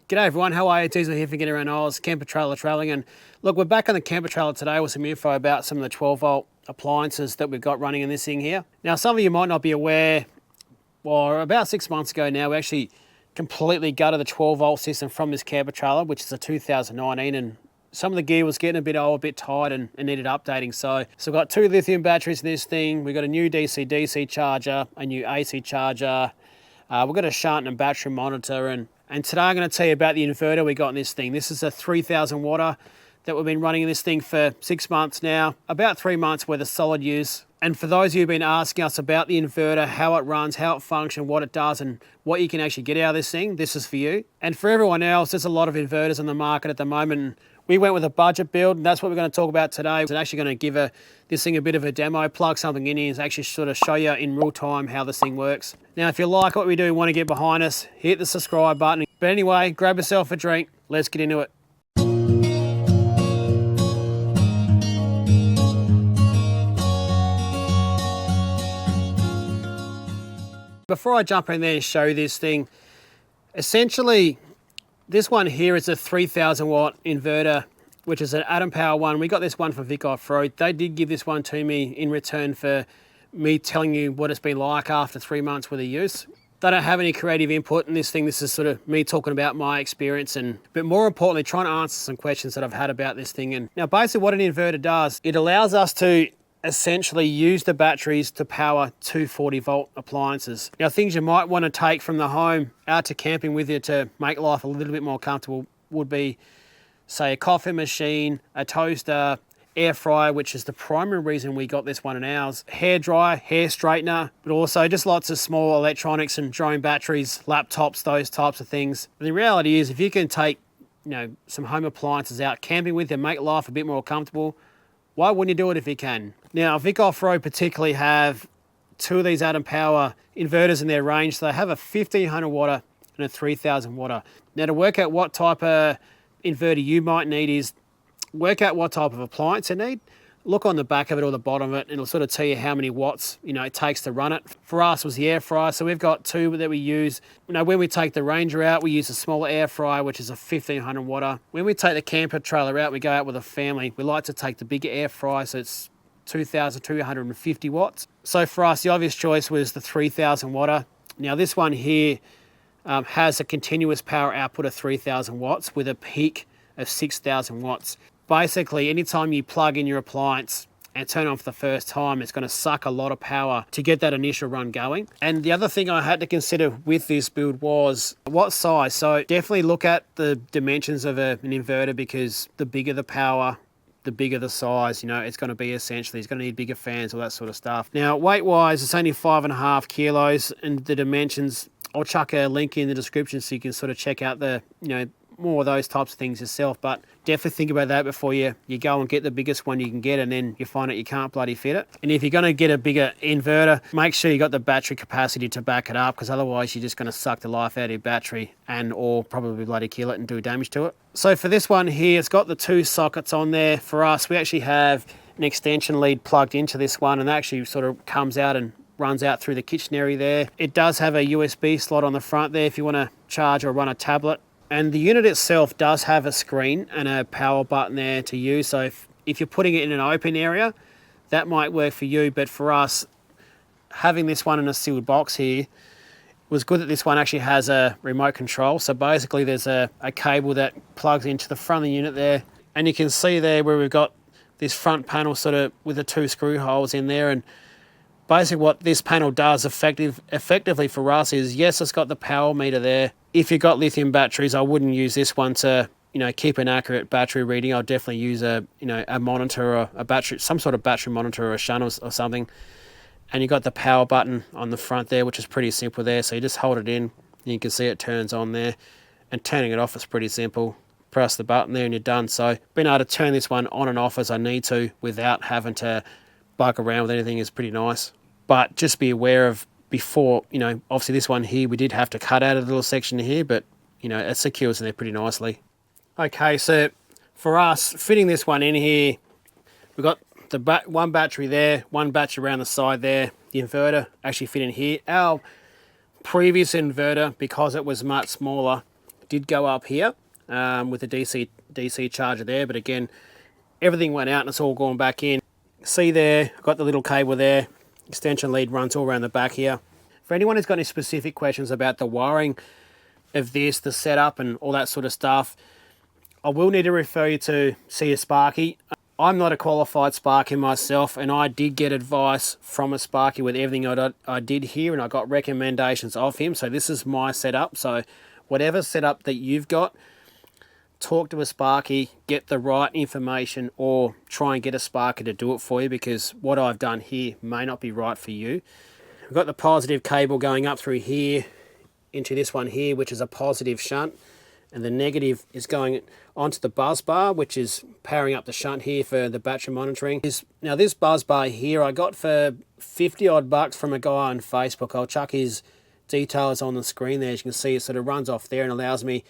G'day everyone, how are you? Diesel here for Get Around Oz, camper trailer travelling. And look, we're back on the camper trailer today with some info about some of the 12 volt appliances that we've got running in this thing here. Now, some of you might not be aware, well, about 6 months ago now, we actually completely gutted the 12 volt system from this camper trailer, which is a 2019, and some of the gear was getting a bit old, a bit tired and needed updating. So we've got 2 lithium batteries in this thing. We've got a new DC-DC charger, a new AC charger. We've got a shunt and battery monitor, and today I'm going to tell you about the inverter we got in this thing. This is a 3000 watt that we've been running in this thing for 6 months now, about 3 months worth of solid use. And for those of you who've been asking us about the inverter, how it runs, how it functions, what it does, and what you can actually get out of this thing, this is for you. And for everyone else, there's a lot of inverters on the market at the moment. We went with a budget build, and that's what we're going to talk about today. We're actually going to give this thing a bit of a demo, plug something in here, and actually sort of show you in real time how this thing works. Now, if you like what we do and want to get behind us, hit the subscribe button. But anyway, grab yourself a drink. Let's get into it. Before I jump in there and show you this thing, essentially, this one here is a 3000 watt inverter, which is an Atempower one. We got this one from Vic Offroad. They did give this one to me in return for me telling you what it's been like after 3 months worth of use. They don't have any creative input in this thing. This is sort of me talking about my experience, but more importantly, trying to answer some questions that I've had about this thing. And now basically what an inverter does, it allows us to essentially use the batteries to power 240 volt appliances. Now, things you might want to take from the home out to camping with you to make life a little bit more comfortable would be, say, a coffee machine, a toaster, air fryer, which is the primary reason we got this one in ours, hair dryer, hair straightener, but also just lots of small electronics and drone batteries, laptops, those types of things. And the reality is, if you can take, some home appliances out camping with you, make life a bit more comfortable, why wouldn't you do it if you can? Now, Vic Offroad particularly have 2 of these Atempower inverters in their range. So they have a 1500 watt and a 3000 watt. Now, to work out what type of inverter you might need is work out what type of appliance you need. Look on the back of it or the bottom of it, and it'll sort of tell you how many watts it takes to run it. For us, it was the air fryer, so we've got 2 that we use. When we take the Ranger out, we use a smaller air fryer, which is a 1500 watt. When we take the camper trailer out, we go out with a family. We like to take the bigger air fryer, so it's 2250 watts. So for us, the obvious choice was the 3000 watt. Now this one here has a continuous power output of 3000 watts with a peak of 6000 watts. Basically, anytime you plug in your appliance and turn on for the first time, it's going to suck a lot of power to get that initial run going. And the other thing I had to consider with this build was what size. So definitely look at the dimensions of an inverter, because the bigger the power, the bigger the size, it's going to be essentially. It's going to need bigger fans, all that sort of stuff. Now, weight-wise, it's only 5.5 kilos, and the dimensions, I'll chuck a link in the description so you can sort of check out the, more of those types of things yourself. But definitely think about that before you go and get the biggest one you can get, and then you find out you can't bloody fit it. And if you're going to get a bigger inverter, make sure you got the battery capacity to back it up, because otherwise you're just going to suck the life out of your battery or probably bloody kill it and do damage to it. So for this one here, it's got the 2 sockets on there. For us, we actually have an extension lead plugged into this one, and that actually sort of comes out and runs out through the kitchen area there. It does have a USB slot on the front there if you want to charge or run a tablet. And the unit itself does have a screen and a power button there to use. So if you're putting it in an open area, that might work for you. But for us, having this one in a sealed box here, it was good that this one actually has a remote control. So basically there's a cable that plugs into the front of the unit there. And you can see there where we've got this front panel sort of with the 2 screw holes in there. And basically what this panel does effectively for us is, yes, it's got the power meter there. If you've got lithium batteries, I wouldn't use this one to, keep an accurate battery reading. I'll definitely use a monitor or a battery, some sort of battery monitor or a shunt or something. And you've got the power button on the front there, which is pretty simple there. So you just hold it in, and you can see it turns on there. And turning it off is pretty simple. Press the button there and you're done. So being able to turn this one on and off as I need to without having to bug around with anything is pretty nice. But just be aware of, before, obviously this one here, we did have to cut out a little section here, but, it secures in there pretty nicely. Okay, so for us, fitting this one in here, we've got the one battery there, one battery around the side there. The inverter actually fit in here. Our previous inverter, because it was much smaller, did go up here with the DC charger there, but again, everything went out and it's all gone back in. See there, I've got the little cable there. Extension lead runs all around the back here. For anyone who's got any specific questions about the wiring of this, the setup and all that sort of stuff, I will need to refer you to see a Sparky. I'm not a qualified Sparky myself, and I did get advice from a Sparky with everything I did here, and I got recommendations of him. So this is my setup. So whatever setup that you've got, talk to a Sparky, get the right information, or try and get a Sparky to do it for you, because what I've done here may not be right for you. I've got the positive cable going up through here into this one here, which is a positive shunt, and the negative is going onto the buzz bar, which is powering up the shunt here for the battery monitoring. Now this buzz bar here I got for 50 odd bucks from a guy on Facebook. I'll chuck his details on the screen there. As you can see, it sort of runs off there and allows me,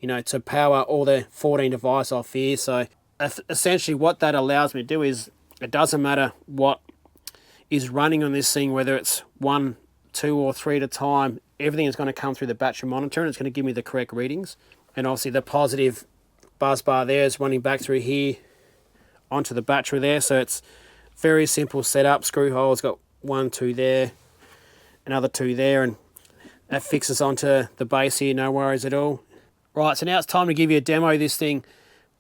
you know, to power all the 14 devices off here. So essentially what that allows me to do is, it doesn't matter what is running on this thing, whether it's 1, 2 or 3 at a time, everything is going to come through the battery monitor and it's going to give me the correct readings. And obviously the positive buzz bar there is running back through here onto the battery there. So it's very simple setup. Screw holes, got 1, 2 there, another 2 there, and that fixes onto the base here, no worries at all. Right, so now it's time to give you a demo of this thing.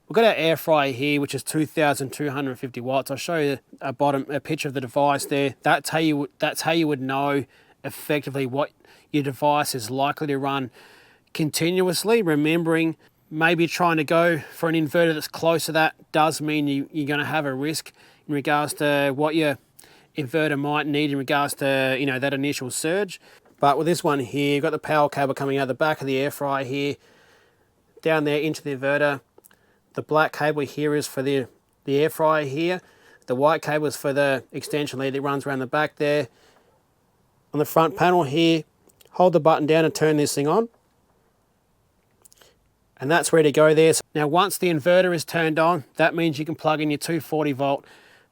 We've got our air fryer here, which is 2,250 watts. I'll show you a picture of the device there. That's how you would know effectively what your device is likely to run continuously. Remembering, maybe trying to go for an inverter that's close to that does mean you're going to have a risk in regards to what your inverter might need in regards to, you know, that initial surge. But with this one here, you've got the power cable coming out the back of the air fryer here, down there into the inverter. The black cable here is for the air fryer here. The white cable is for the extension lead that runs around the back there. On the front panel here, hold the button down and turn this thing on. And that's ready to go there. So now once the inverter is turned on, that means you can plug in your 240 volt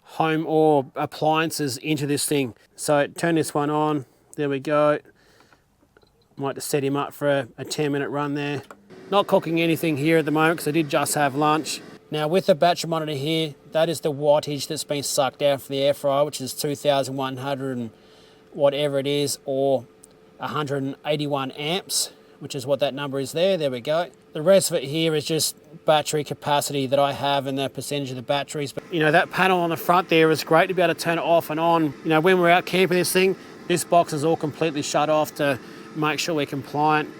home or appliances into this thing. So turn this one on, there we go. Might just set him up for a 10-minute run there. Not cooking anything here at the moment because I did just have lunch. Now with the battery monitor here, that is the wattage that's been sucked out from the air fryer, which is 2,100 and whatever it is, or 181 amps, which is what that number is there. There we go. The rest of it here is just battery capacity that I have and the percentage of the batteries. But you know, that panel on the front there is great to be able to turn it off and on. You know, when we're out camping this thing, this box is all completely shut off to make sure we're compliant.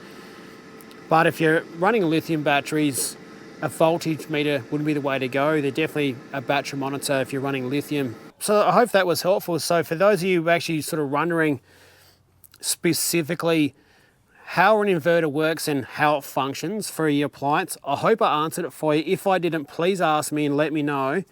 But if you're running lithium batteries, a voltage meter wouldn't be the way to go. They're definitely a battery monitor if you're running lithium. So I hope that was helpful. So for those of you who actually sort of wondering specifically how an inverter works and how it functions for your appliance, I hope I answered it for you. If I didn't, please ask me and let me know,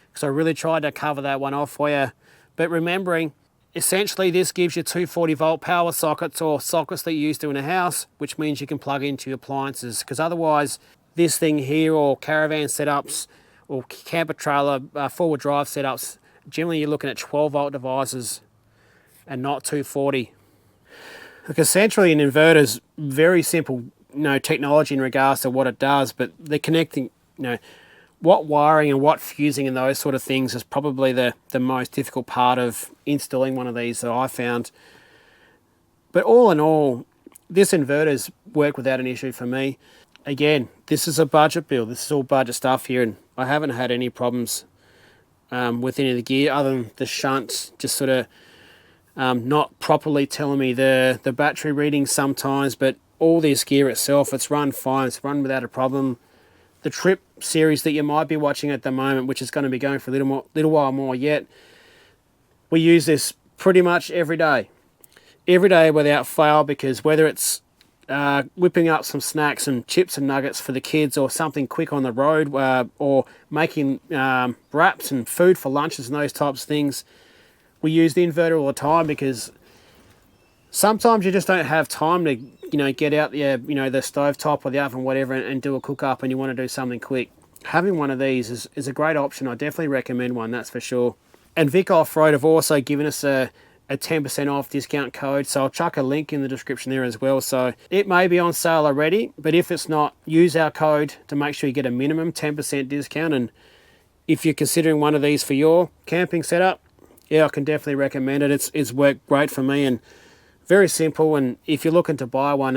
because I really tried to cover that one off for you. But remembering, essentially this gives you 240 volt power sockets or sockets that you use to in a house, which means you can plug into your appliances, because otherwise this thing here, or caravan setups or camper trailer forward drive setups, generally you're looking at 12 volt devices and not 240. Look, essentially an inverter is very simple, you know, technology in regards to what it does, but the connecting, you know, what wiring and what fusing and those sort of things is probably the most difficult part of installing one of these that I found. But all in all, this inverter's worked without an issue for me. Again, this is a budget build. This is all budget stuff here, and I haven't had any problems with any of the gear other than the shunts just sort of not properly telling me the battery readings sometimes. But all this gear itself, it's run fine. It's run without a problem. The Trip series that you might be watching at the moment, which is going to be going for a little while more yet, we use this pretty much every day without fail, because whether it's whipping up some snacks and chips and nuggets for the kids, or something quick on the road, or making wraps and food for lunches and those types of things, we use the inverter all the time, because sometimes you just don't have time to, you know, get out the, you know, the stove top or the oven, whatever, and do a cook up, and you want to do something quick. Having one of these is a great option. I definitely recommend one, that's for sure. And Vic Offroad have also given us a a 10% off discount code, so I'll chuck a link in the description there as well. So it may be on sale already, but if it's not, use our code to make sure you get a minimum 10% discount. And if you're considering one of these for your camping setup, yeah, I can definitely recommend it. It's worked great for me and very simple. And if you're looking to buy one,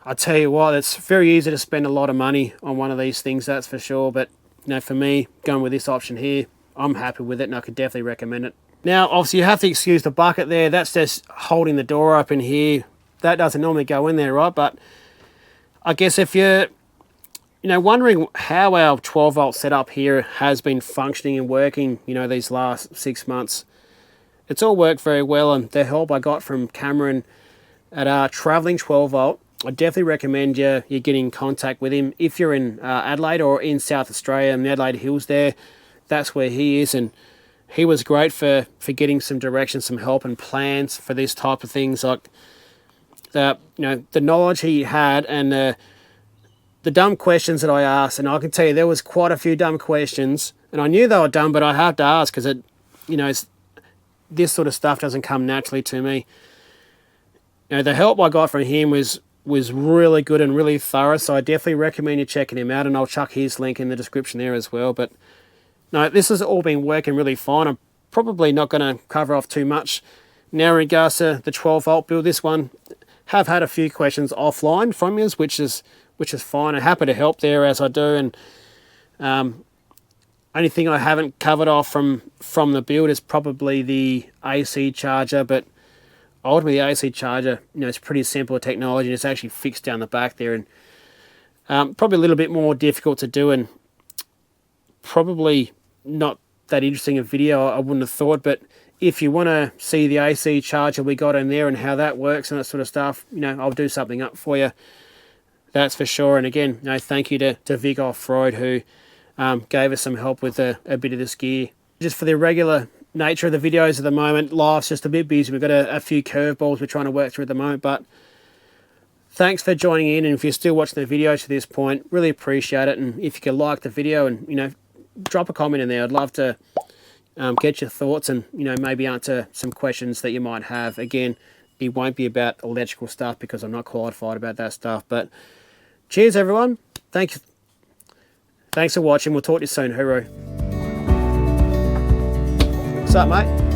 I tell you what, it's very easy to spend a lot of money on one of these things, that's for sure. But you know, for me, going with this option here, I'm happy with it and I could definitely recommend it. Now, obviously, you have to excuse the bucket there. That's just holding the door open here. That doesn't normally go in there, right? But I guess if you're, wondering how our 12-volt setup here has been functioning and working, these last 6 months, it's all worked very well. And the help I got from Cameron at our traveling 12-volt, I definitely recommend you get in contact with him. If you're in Adelaide or in South Australia, in the Adelaide Hills there, that's where he is. And he was great for getting some direction, some help and plans for this type of things. Like the knowledge he had and the dumb questions that I asked. And I can tell you there was quite a few dumb questions, and I knew they were dumb, but I have to ask because this sort of stuff doesn't come naturally to me. The help I got from him was really good and really thorough. So I definitely recommend you checking him out, and I'll chuck his link in the description there as well. But no, this has all been working really fine. I'm probably not going to cover off too much now in regards to the 12-volt build. This one have had a few questions offline from you, which is fine. I'm happy to help there as I do. And only thing I haven't covered off from the build is probably the AC charger. But ultimately, the AC charger, it's pretty simple technology, and it's actually fixed down the back there, and probably a little bit more difficult to do, and probably not that interesting a video, I wouldn't have thought. But if you want to see the AC charger we got in there and how that works and that sort of stuff, I'll do something up for you, that's for sure. And again, thank you to Vic Offroad, who gave us some help with a bit of this gear. Just for the irregular nature of the videos at the moment, life's just a bit busy. We've got a few curveballs we're trying to work through at the moment, but thanks for joining in. And if you're still watching the videos to this point, really appreciate it. And if you could like the video and drop a comment in there, I'd love to get your thoughts and maybe answer some questions that you might have. Again, it won't be about electrical stuff because I'm not qualified about that stuff. But cheers, everyone. Thanks for watching. We'll talk to you soon. Hooroo. What's up, mate?